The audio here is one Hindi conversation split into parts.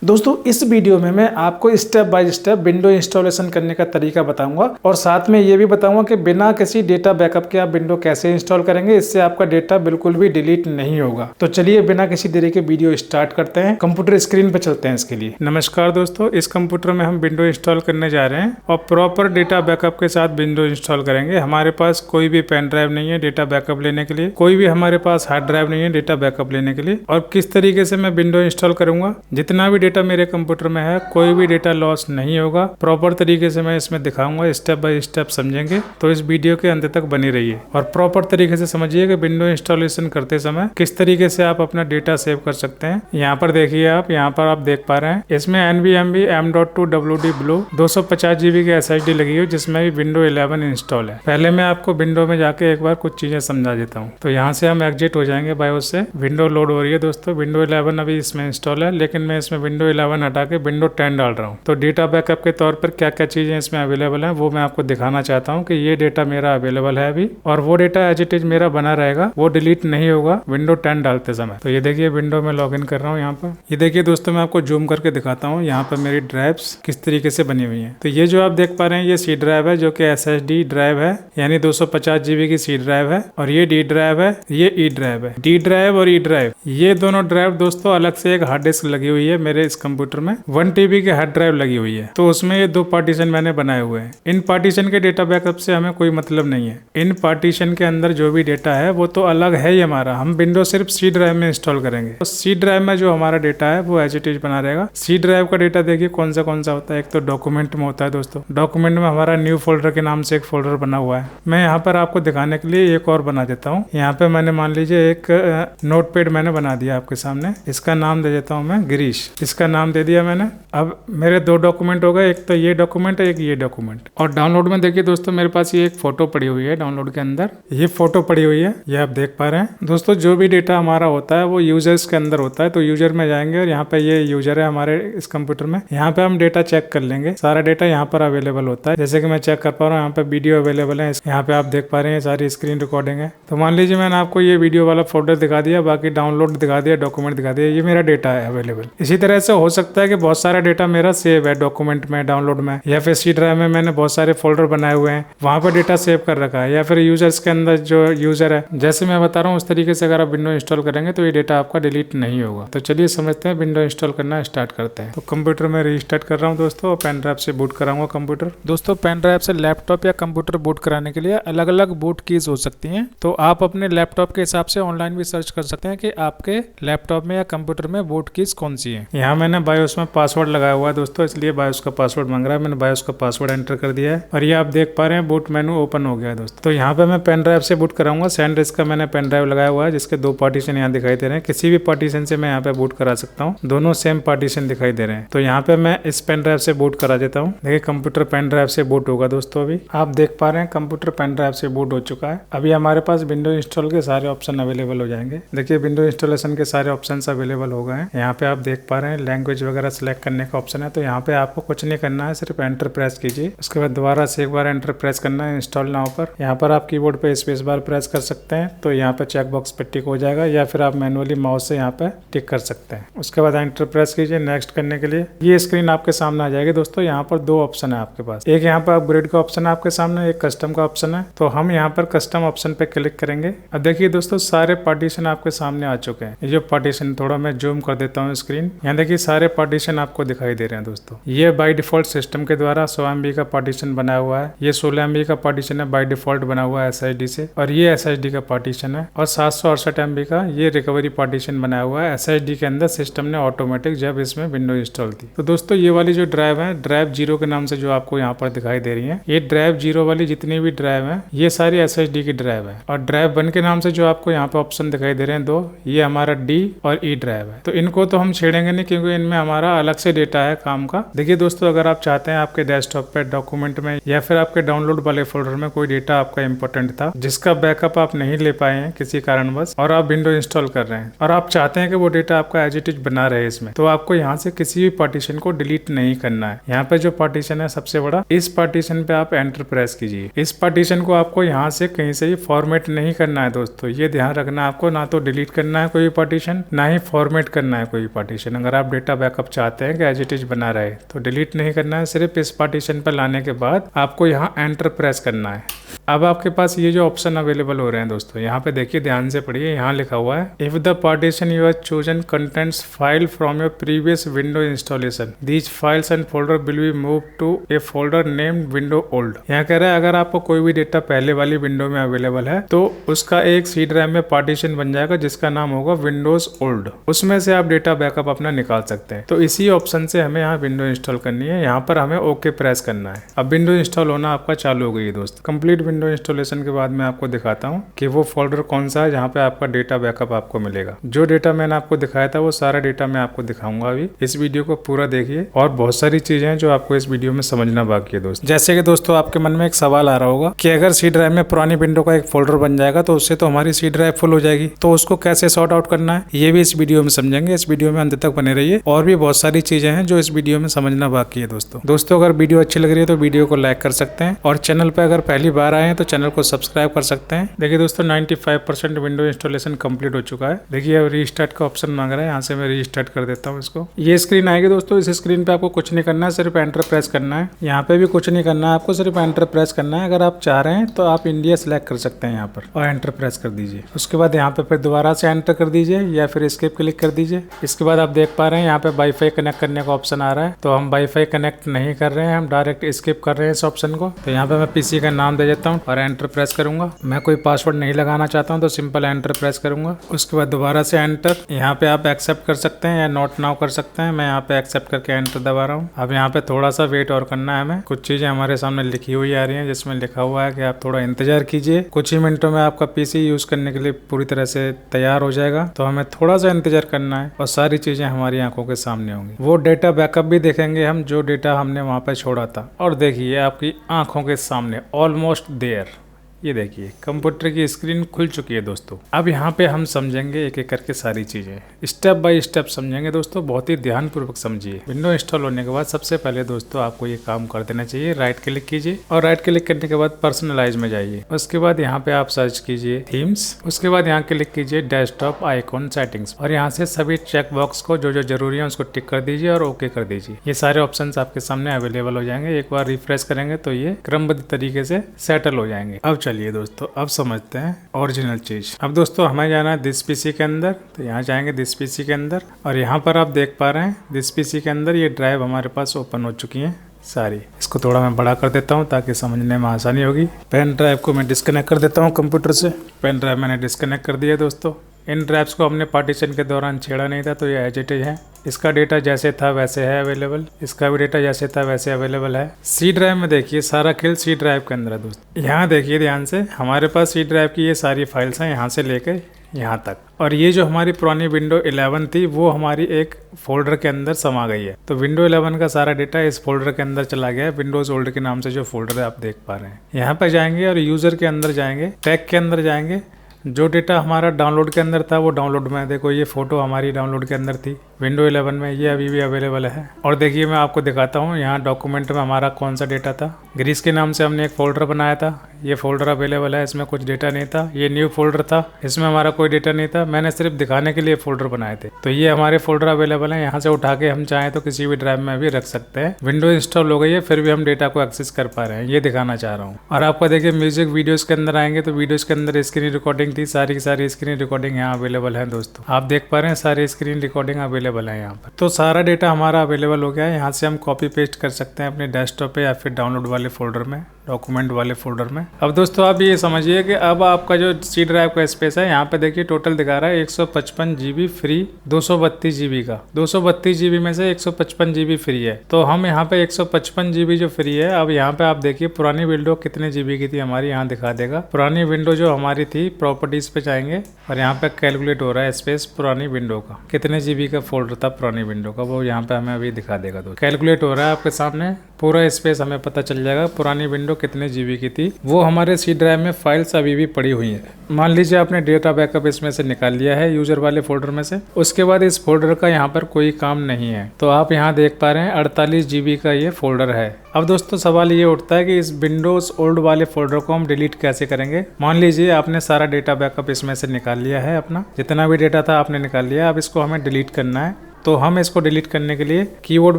दोस्तों इस वीडियो में मैं आपको step by step window installation करने का तरीका बताऊंगा और साथ में ये भी बताऊंगा कि बिना किसी डेटा बैकअप के आप विंडो कैसे इंस्टॉल करेंगे, इससे आपका डेटा बिल्कुल भी डिलीट नहीं होगा। तो चलिए बिना किसी देरी के वीडियो स्टार्ट करते हैं। कंप्यूटर स्क्रीन पर चलते हैं इसके लिए। नमस्कार दोस्तों, इस कंप्यूटर में हम विंडो इंस्टॉल करने जा रहे हैं और प्रॉपर डेटा बैकअप के साथ विंडो इंस्टॉल करेंगे। हमारे पास कोई भी पेन ड्राइव नहीं है डेटा बैकअप लेने के लिए, कोई भी हमारे पास हार्ड ड्राइव नहीं है डेटा बैकअप लेने के लिए। और किस तरीके से मैं विंडो इंस्टॉल करूंगा, जितना भी डेटा मेरे कंप्यूटर में है कोई भी डेटा लॉस नहीं होगा। प्रॉपर तरीके से मैं इसमें दिखाऊंगा, स्टेप बाय स्टेप समझेंगे। तो इस वीडियो के अंत तक बनी रहिए और प्रॉपर तरीके से समझिए कि विंडो इंस्टॉलेशन करते समय किस तरीके से आप अपना डेटा सेव कर सकते हैं। यहाँ पर देखिए, आप यहाँ पर आप देख पा रहे हैं इसमें NVMe M.2 WD Blue 250 GB की SSD लगी हुई, जिसमें भी विंडो 11 इंस्टॉल है। पहले मैं आपको विंडो में जाके एक बार कुछ चीजें समझा देता हूँ। तो यहाँ से हम एग्जिट हो जाएंगे बायोस से। विंडो लोड हो रही है दोस्तों। विंडो 11 अभी इसमें इंस्टॉल है, लेकिन मैं इसमें विंडो 11 हटा के विंडो 10 डाल रहा हूँ। तो डेटा बैकअप के तौर पर क्या क्या चीजें इसमें अवेलेबल हैं वो मैं आपको दिखाना चाहता हूँ कि ये डेटा मेरा अवेलेबल है अभी, और वो डेटा एज इट इज मेरा बना रहेगा, वो डिलीट नहीं होगा विंडो 10 डालते समय। तो ये देखिए विंडो में लॉग इन कर रहा हूँ यहाँ पर। ये देखिए दोस्तों, मैं आपको जूम करके दिखाता हूँ यहाँ पर मेरी ड्राइव्स किस तरीके से बनी हुई है। तो ये जो आप देख पा रहे हैं ये C ड्राइव है, जो कि SSD ड्राइव है, यानी 250 GB की C ड्राइव है। और ये D ड्राइव है, ये E ड्राइव है। D ड्राइव और E ड्राइव, ये दोनों ड्राइव दोस्तों अलग से एक हार्ड डिस्क लगी हुई है मेरे इस कंप्यूटर में। 1 TB की हार्ड ड्राइव लगी हुई है। तो उसमें ये 2 पार्टीशन मैंने बनाए हुए हैं। इन पार्टीशन के डेटा बैकअप से हमें कोई मतलब नहीं है। इन पार्टीशन के अंदर जो भी डेटा है वो तो अलग है ही हमारा। हम विंडो सिर्फ C ड्राइव में इंस्टॉल करेंगे। तो C ड्राइव में जो हमारा डेटा है वो एज इट इज बना रहेगा। C ड्राइव का डेटा देखिए कौन सा होता है। एक तो डॉक्यूमेंट में होता है दोस्तों। डॉक्यूमेंट में हमारा न्यू फोल्डर के नाम से एक फोल्डर बना हुआ है। मैं यहाँ पर आपको दिखाने के लिए एक और बना देता हूँ। यहाँ पे मैंने मान लीजिए एक नोटपैड मैंने बना दिया आपके सामने। इसका नाम दे देता हूँ मैं गिरीश। इसका नाम दे दिया मैंने। अब मेरे 2 डॉक्यूमेंट हो गए, एक तो ये डॉक्यूमेंट है, एक ये डॉक्यूमेंट। और डाउनलोड में देखिए दोस्तों, मेरे पास ये एक फोटो पड़ी हुई है। डाउनलोड के अंदर ये फोटो पड़ी हुई है, ये आप देख पा रहे हैं दोस्तों। जो भी डेटा हमारा होता है वो यूजर्स के अंदर होता है। तो यूजर में जाएंगे और यहाँ पे ये यूजर है हमारे इस कंप्यूटर में। यहाँ पे हम डेटा चेक कर लेंगे। सारा डेटा यहाँ पर अवेलेबल होता है, जैसे कि मैं चेक कर पा रहा हूँ। यहाँ पे वीडियो अवेलेबल है, यहाँ पे आप देख पा रहे हैं सारी स्क्रीन रिकॉर्डिंग है। तो मान लीजिए मैंने आपको ये वीडियो वाला फोल्डर दिखा दिया, बाकी डाउनलोड दिखा दिया, डॉक्यूमेंट दिखा दिया, ये मेरा डेटा है अवेलेबल। इसी तरह से हो सकता है कि बहुत सारा डेटा मेरा सेव है डॉक्यूमेंट में, डाउनलोड में, या फिर C ड्राइव में मैंने बहुत सारे फोल्डर बनाए हुए हैं, वहां पर डेटा सेव कर रखा है। या फिर यूजर्स के अंदर जो यूजर है, जैसे मैं बता रहा हूँ उस तरीके से अगर आप विंडो इंस्टॉल करेंगे तो ये डेटा आपका डिलीट नहीं होगा। तो चलिए समझते हैं, विंडो इंस्टॉल करना स्टार्ट करते हैं। तो कंप्यूटर में रीस्टार्ट कर रहा हूँ दोस्तों, और पेन ड्राइव से बूट कराऊंगा कंप्यूटर। दोस्तों पेन ड्राइव से लैपटॉप या कंप्यूटर बूट कराने के लिए अलग अलग बूट कीज हो सकती हैं। तो आप अपने लैपटॉप के हिसाब से ऑनलाइन भी सर्च कर सकते हैं कि आपके लैपटॉप में या कंप्यूटर में बूट कीज कौन सी है। यहाँ मैंने बायोस में पासवर्ड लगाया हुआ है दोस्तों, इसलिए बायोस का पासवर्ड मांग रहा है। मैंने बायोस का पासवर्ड एंटर कर दिया है और ये आप देख पा रहे हैं बूट मेनू ओपन हो गया है दोस्तों। तो यहाँ पे मैं पेन ड्राइव से बूट कराऊंगा। SanDisk का मैंने पेन ड्राइव लगाया हुआ है, जिसके 2 पार्टीशन यहाँ दिखाई दे रहे हैं। किसी भी पार्टीशन से मैं यहाँ पे बूट करा सकता हूँ, दोनों सेम पार्टीशन दिखाई दे रहे हैं। तो यहाँ पे मैं इस पेन ड्राइव से बूट करा देता हूँ। देखिए कंप्यूटर पेन ड्राइव से बूट होगा दोस्तों। अभी आप देख पा रहे हैं कंप्यूटर पेन ड्राइव से बूट हो चुका है। अभी हमारे पास विंडो इंस्टॉल के सारे ऑप्शन अवेलेबल हो जाएंगे। देखिए विंडो इंस्टॉलेशन के सारे ऑप्शन अवेलेबल हो गए हैं। यहाँ पे आप देख पा रहे हैं लैंग्वेज वगैरह सिलेक्ट करने का ऑप्शन है। तो यहाँ पे आपको कुछ नहीं करना है, सिर्फ एंटर प्रेस कीजिए। उसके बाद दोबारा से एक बार एंटर प्रेस करना है इंस्टॉल नाउ पर। यहाँ पर आप कीबोर्ड पे स्पेस बार प्रेस कर सकते हैं, तो यहाँ पे चेक बॉक्स पे टिक हो जाएगा, या फिर आप मैनुअली माउस से यहाँ पे टिक कर सकते हैं। उसके बाद एंटर प्रेस कीजिए नेक्स्ट करने के लिए। ये स्क्रीन आपके सामने आ जाएगी दोस्तों। यहाँ पर 2 ऑप्शन है आपके पास, एक यहाँ पर अपग्रेड का ऑप्शन है आपके सामने, एक कस्टम का ऑप्शन है। तो हम यहाँ पर कस्टम ऑप्शन पे क्लिक करेंगे। अब देखिए दोस्तों सारे पार्टीशन आपके सामने आ चुके हैं। ये जो पार्टीशन, थोड़ा मैं जूम कर देता हूँ स्क्रीन, यहाँ देखिए सारे पार्टीशन आपको दिखाई दे रहे हैं दोस्तों। ये बाय डिफॉल्ट सिस्टम के द्वारा 100 MB का पार्टीशन बनाया हुआ है। ये 16 MB का पार्टीशन है, बाय डिफॉल्ट बना हुआ है SSD से। और ये SSD का पार्टीशन है, और 768 MB का ये रिकवरी पार्टीशन बनाया हुआ है SSD के अंदर सिस्टम ने ऑटोमेटिक, जब इसमें विंडो इंस्टॉल थी। तो दोस्तों ये वाली जो ड्राइव है, ड्राइव 0 के नाम से जो आपको यहाँ पर दिखाई दे रही है, ये ड्राइव 0 वाली जितनी भी ड्राइव है ये सारी SSD की ड्राइव है। और ड्राइव 1 के नाम से जो आपको यहाँ पे ऑप्शन दिखाई दे रहे हैं 2, ये हमारा D और E ड्राइव है। तो इनको तो हम छेड़ेंगे नहीं, क्योंकि इनमें हमारा अलग से डेटा है काम का। देखिए दोस्तों, अगर आप चाहते हैं आपके डेस्कटॉप पे, डॉक्यूमेंट में, या फिर आपके डाउनलोड वाले फोल्डर में कोई डेटा आपका इंपॉर्टेंट था, जिसका बैकअप आप नहीं ले पाए हैं किसी कारणवश, और आप विंडो इंस्टॉल कर रहे हैं और आप चाहते हैं कि वो डेटा आपका एज इट इज बना रहे इसमें, तो आपको यहाँ से किसी भी पार्टीशन को डिलीट नहीं करना है। यहाँ पे जो पार्टीशन है सबसे बड़ा, इस पार्टीशन पे आप एंटर प्रेस कीजिए। इस पार्टीशन को आपको यहाँ से कहीं से ही फॉर्मेट नहीं करना है दोस्तों, ये ध्यान रखना। आपको ना तो डिलीट करना है कोई पार्टीशन, ना ही फॉर्मेट करना है कोई पार्टीशन। अगर आप डेटा बैकअप चाहते हैं कि एज इट इज बना रहे, तो डिलीट नहीं करना है, सिर्फ इस पार्टीशन पर लाने के बाद आपको यहाँ एंटर प्रेस करना है। अब आपके पास ये जो ऑप्शन अवेलेबल हो रहे हैं दोस्तों, यहाँ पे देखिए, ध्यान से पढ़िए, यहाँ लिखा हुआ है if the partition you have chosen contents file from your previous window installation, these files and folder will be move to a folder named window old. यहाँ कह रहा है अगर आपको कोई भी डेटा पहले वाली विंडो में अवेलेबल है तो उसका एक सी ड्राइव में पार्टीशन बन जाएगा जिसका नाम होगा विंडोज ओल्ड, उसमें से आप डेटा बैकअप अपना निकाल सकते हैं। तो इसी ऑप्शन से हमें यहाँ विंडो इंस्टॉल करनी है, यहाँ पर हमें ओके प्रेस करना है। अब विंडो इंस्टॉल होना आपका चालू हो गई है दोस्त। कंप्लीट विंडो इंस्टॉलेशन के बाद मैं आपको दिखाता हूँ कि वो फोल्डर कौन सा है जहाँ पे आपका डेटा बैकअप आपको मिलेगा। जो डेटा मैंने आपको दिखाया था वो सारा डेटा मैं आपको दिखाऊंगा अभी। इस वीडियो को पूरा देखिए और बहुत सारी चीजें हैं जो आपको इस वीडियो में समझना बाकी है दोस्त। जैसे कि दोस्तों आपके मन में एक सवाल आ रहा होगा कि अगर सी ड्राइव में पुरानी विंडो का एक फोल्डर बन जाएगा तो उससे तो हमारी सी ड्राइव फुल हो जाएगी, तो उसको कैसे सॉर्ट आउट करना है ये भी इस वीडियो में समझेंगे। इस वीडियो में अंत तक बने रहिए, और भी बहुत सारी चीजें हैं जो इस वीडियो में समझना बाकी है दोस्तों अगर वीडियो अच्छी लग रही है तो वीडियो को लाइक कर सकते हैं, और चैनल पर अगर पहली बार आए हैं तो चैनल को सब्सक्राइब कर सकते हैं। देखिए दोस्तों 95% विंडो इंस्टॉलेशन कंप्लीट हो चुका है। देखिए अब रीस्टार्ट का ऑप्शन मांग रहा है, यहाँ से मैं रीस्टार्ट कर देता हूँ इसको। ये स्क्रीन आएगी दोस्तों, इस स्क्रीन पे आपको कुछ नहीं करना है, सिर्फ एंटर प्रेस करना है। यहाँ पे भी कुछ नहीं करना है आपको, सिर्फ एंटर प्रेस करना है। अगर आप चाह रहे हैं तो आप इंडिया सिलेक्ट कर सकते हैं यहाँ पर और एंटर प्रेस कर दीजिए। उसके बाद यहाँ पे फिर दोबारा से एंटर कर दीजिए या फिर एस्केप क्लिक कर दीजिए। इसके बाद आप देख पा रहे हैं यहाँ पे वाईफाई कनेक्ट करने का ऑप्शन आ रहा है, तो हम वाईफाई कनेक्ट नहीं कर रहे हैं, हम डायरेक्ट स्किप कर रहे हैं इस ऑप्शन को। तो यहाँ पे मैं पीसी का नाम दे देता हूँ और एंटर प्रेस करूंगा। मैं कोई पासवर्ड नहीं लगाना चाहता हूँ तो सिंपल एंटर प्रेस करूंगा। उसके बाद दोबारा से एंटर। यहाँ पे आप एक्सेप्ट कर सकते हैं या नोट नाउ कर सकते हैं। मैं यहाँ पे एक्सेप्ट करके एंटर दबा रहा हूँ। अब यहाँ पे थोड़ा सा वेट और करना है हमें। कुछ चीजें हमारे सामने लिखी हुई आ रही हैं जिसमें लिखा हुआ है कि आप थोड़ा इंतजार कीजिए, कुछ ही मिनटों में आपका पीसी यूज करने के लिए पूरी तरह से तैयार हो जाएगा। तो हमें थोड़ा सा इंतजार करना है और सारी चीजें हमारी आंखों के सामने होंगी। वो डेटा बैकअप भी देखेंगे हम जो डेटा हमने वहां पे छोड़ा था, और देखिए आपकी आंखों के सामने ऑलमोस्ट देयर, ये देखिए कंप्यूटर की स्क्रीन खुल चुकी है दोस्तों। अब यहाँ पे हम समझेंगे एक एक करके सारी चीजें, स्टेप बाय स्टेप समझेंगे दोस्तों, बहुत ही ध्यान पूर्वक समझिए। विंडो इंस्टॉल होने के बाद सबसे पहले दोस्तों आपको ये काम कर देना चाहिए, राइट क्लिक कीजिए और राइट क्लिक करने के बाद पर्सनलाइज में जाइए। उसके बाद यहाँ पे आप सर्च कीजिए थीम्स, उसके बाद यहाँ क्लिक कीजिए डेस्कटॉप आइकॉन सेटिंग्स, और यहाँ से सभी चेक बॉक्स को जो जो जरूरी है उसको टिक कर दीजिए और ओके कर दीजिए। ये सारे ऑप्शन आपके सामने अवेलेबल हो जाएंगे। एक बार रिफ्रेश करेंगे तो ये क्रमबद्ध तरीके से सेटल हो जाएंगे। अब चलिए दोस्तों अब समझते हैं ओरिजिनल चीज। अब दोस्तों हमें जाना है दिस पीसी के अंदर, तो यहाँ जाएंगे दिस पीसी के अंदर, और यहाँ पर आप देख पा रहे हैं दिस पीसी के अंदर ये ड्राइव हमारे पास ओपन हो चुकी है सारी। इसको थोड़ा मैं बड़ा कर देता हूँ ताकि समझने में आसानी होगी। पेन ड्राइव को मैं डिस्कनेक्ट कर देता हूँ कंप्यूटर से। पेन ड्राइव मैंने डिस्कनेक्ट कर दिया दोस्तों। इन ड्राइव्स को हमने पार्टीशन के दौरान छेड़ा नहीं था, तो ये एज इट इज है। इसका डेटा जैसे था वैसे है अवेलेबल, इसका भी डेटा जैसे था वैसे अवेलेबल है। सी ड्राइव में देखिए सारा खेल सी ड्राइव के अंदर है दोस्तों। यहाँ देखिए ध्यान से, हमारे पास सी ड्राइव की ये सारी फाइल्स हैं यहाँ से लेकर यहाँ तक, और ये जो हमारी पुरानी विंडो 11 थी वो हमारी एक फोल्डर के अंदर समा गई है। तो विंडो 11 का सारा डेटा इस फोल्डर के अंदर चला गया है, विंडोज ओल्ड के नाम से जो फोल्डर है आप देख पा रहे हैं। यहाँ पर जाएंगे और यूजर के अंदर जाएंगे, टैग के अंदर जाएंगे। जो डेटा हमारा डाउनलोड के अंदर था वो डाउनलोड में, देखो ये फोटो हमारी डाउनलोड के अंदर थी विंडो 11 में, ये अभी भी अवेलेबल है। और देखिए मैं आपको दिखाता हूँ यहाँ डॉक्यूमेंट में हमारा कौन सा डेटा था। ग्रीस के नाम से हमने एक फोल्डर बनाया था, ये फोल्डर अवेलेबल है, इसमें कुछ डेटा नहीं था। ये न्यू फोल्डर था, इसमें हमारा कोई डेटा नहीं था, मैंने सिर्फ दिखाने के लिए फोल्डर बनाए थे। तो ये हमारे फोल्डर अवेलेबल है, यहाँ से उठा के हम चाहें तो किसी भी ड्राइव में भी रख सकते हैं। विंडो इंस्टॉल हो गई है फिर भी हम डेटा को एक्सेस कर पा रहे हैं, ये दिखाना चाह रहा हूँ। और आपका देखिए म्यूजिक वीडियोज के अंदर आएंगे तो वीडियोज के अंदर स्क्रीन रिकॉर्डिंग थी, सारी की सारी स्क्रीन रिकॉर्डिंग यहाँ अवेलेबल है दोस्तों। आप देख पा रहे हैं सारी स्क्रीन रिकॉर्डिंग अवेलेबल है यहाँ पर। तो सारा डेटा हमारा अवेलेबल हो गया है, यहाँ से हम कॉपी पेस्ट कर सकते हैं अपने डेस्कटॉप पे या फिर डाउनलोड वाले फोल्डर में, डॉक्यूमेंट वाले फोल्डर में। अब दोस्तों आप ये समझिए कि अब आपका जो सी ड्राइव का स्पेस है यहाँ पे देखिए टोटल दिखा रहा है 155 GB फ्री 232 GB का। 232 GB में से 155 GB फ्री है, तो हम यहाँ पे 155 GB जो फ्री है। अब यहाँ पे आप देखिए पुरानी विंडो कितने GB की थी हमारी, यहाँ दिखा देगा। पुरानी विंडो जो हमारी थी प्रॉपर्टीज पे जाएंगे और यहाँ पे कैलकुलेट हो रहा है स्पेस पुरानी विंडो का, कितने GB का फोल्डर था पुरानी विंडो का, वो यहाँ पे हमें अभी दिखा देगा। तो कैलकुलेट हो रहा है आपके सामने, पूरा स्पेस हमें पता चल जाएगा पुरानी विंडो कितने GB की थी। वो हमारे सी ड्राइव में फाइल्स अभी भी पड़ी हुई है। मान लीजिए आपने डेटा बैकअप इसमें से निकाल लिया है यूजर वाले फोल्डर में से, उसके बाद इस फोल्डर का यहाँ पर कोई काम नहीं है, तो आप यहाँ देख पा रहे हैं 48 GB का ये फोल्डर है। अब दोस्तों सवाल ये उठता है कि इस विंडोज ओल्ड वाले फोल्डर को हम डिलीट कैसे करेंगे। मान लीजिए आपने सारा डेटा बैकअप इसमें से निकाल लिया है, अपना जितना भी डेटा था आपने निकाल लिया, अब इसको हमें डिलीट करना है। तो हम इसको डिलीट करने के लिए कीबोर्ड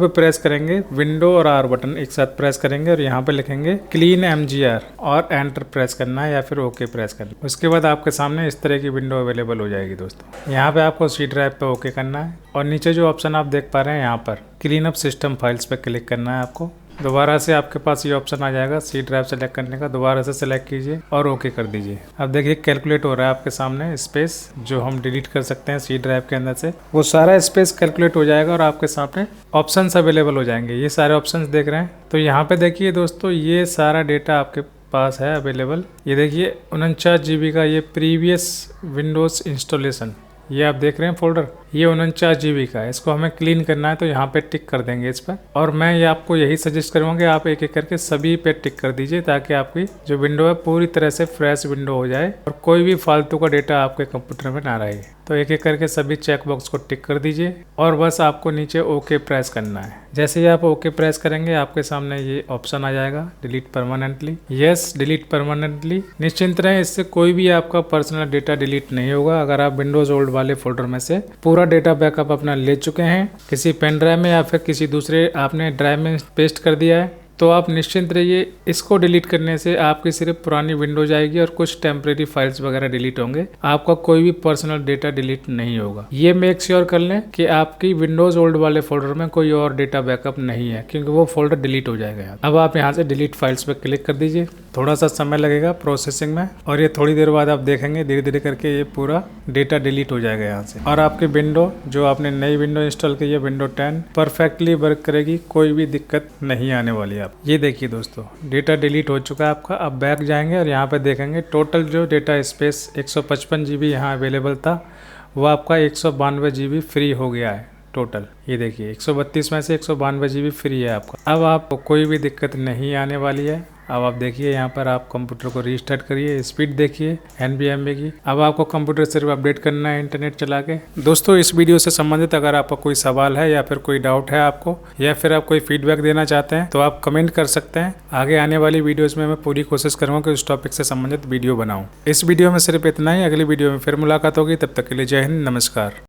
पे प्रेस करेंगे, विंडो और आर बटन एक साथ प्रेस करेंगे और यहाँ पे लिखेंगे क्लीन MGR और एंटर प्रेस करना है या फिर ओके प्रेस करना है। उसके बाद आपके सामने इस तरह की विंडो अवेलेबल हो जाएगी दोस्तों। यहाँ पे आपको सी ड्राइव पे ओके करना है और नीचे जो ऑप्शन आप देख पा रहे हैं यहाँ पर क्लीन अप सिस्टम फाइल्स पे क्लिक करना है आपको। दोबारा से आपके पास ये ऑप्शन आ जाएगा सी ड्राइव सेलेक्ट करने का, दोबारा से सेलेक्ट कीजिए और ओके कर दीजिए। अब देखिए कैलकुलेट हो रहा है आपके सामने स्पेस जो हम डिलीट कर सकते हैं सी ड्राइव के अंदर से, वो सारा स्पेस कैलकुलेट हो जाएगा और आपके सामने ऑप्शंस अवेलेबल हो जाएंगे। ये सारे ऑप्शंस देख रहे हैं, तो यहाँ पे देखिए दोस्तों ये सारा डेटा आपके पास है अवेलेबल। ये देखिए 49 GB का ये प्रीवियस विंडोज इंस्टॉलेशन, ये आप देख रहे हैं फोल्डर, ये 49 GB का है। इसको हमें क्लीन करना है तो यहाँ पे टिक कर देंगे इस पर। और मैं ये आपको यही सजेस्ट करूँगा कि आप एक एक करके सभी पे टिक कर दीजिए ताकि आपकी जो विंडो है पूरी तरह से फ्रेश विंडो हो जाए और कोई भी फालतू का डेटा आपके कंप्यूटर में ना रहे। तो एक एक करके सभी चेक बॉक्स को टिक कर दीजिए और बस आपको नीचे ओके प्रेस करना है। जैसे ही आप ओके प्रेस करेंगे आपके सामने ये ऑप्शन आ जाएगा delete permanently. Yes, delete permanently. निश्चिंत रहें, इससे कोई भी आपका पर्सनल डेटा डिलीट नहीं होगा। अगर आप विंडोज ओल्ड वाले फोल्डर में से पूरा डेटा बैकअप अपना ले चुके हैं, किसी पेन ड्राइव में या फिर किसी दूसरे आपने ड्राइव में पेस्ट कर दिया है, तो आप निश्चिंत रहिए, इसको डिलीट करने से आपकी सिर्फ पुरानी विंडो जाएगी और कुछ टेम्परेरी फाइल्स वगैरह डिलीट होंगे, आपका कोई भी पर्सनल डेटा डिलीट नहीं होगा। ये मेक श्योर कर लें कि आपकी विंडोज ओल्ड वाले फोल्डर में कोई और डेटा बैकअप नहीं है, क्योंकि वो फोल्डर डिलीट हो जाएगा। अब आप यहाँ से डिलीट फाइल्स पे क्लिक कर दीजिए। थोड़ा सा समय लगेगा प्रोसेसिंग में और ये थोड़ी देर बाद आप देखेंगे धीरे धीरे करके ये पूरा डेटा डिलीट हो जाएगा यहाँ से। और आपकी विंडो जो आपने नई विंडो इंस्टॉल की है विंडो 10 परफेक्टली वर्क करेगी, कोई भी दिक्कत नहीं आने वाली है। ये देखिए दोस्तों डेटा डिलीट हो चुका है आपका। अब बैक जाएंगे और यहाँ पे देखेंगे टोटल जो डेटा स्पेस 155 GB यहाँ अवेलेबल था, वो आपका 192 GB फ्री हो गया है टोटल। ये देखिए 132 में से 192 GB फ्री है आपका। अब आपको कोई भी दिक्कत नहीं आने वाली है। अब आप देखिए यहाँ पर आप कंप्यूटर को रीस्टार्ट करिए, स्पीड देखिए NVMe की। अब आपको कंप्यूटर सिर्फ अपडेट करना है इंटरनेट चला के। दोस्तों इस वीडियो से संबंधित अगर आपका कोई सवाल है या फिर कोई डाउट है आपको, या फिर आप कोई फीडबैक देना चाहते हैं, तो आप कमेंट कर सकते हैं। आगे आने वाली वीडियोज़ में मैं पूरी कोशिश करूँगा कि उस टॉपिक से संबंधित वीडियो बनाऊँ। इस वीडियो में सिर्फ इतना ही, अगली वीडियो में फिर मुलाकात होगी। तब तक के लिए जय हिंद, नमस्कार।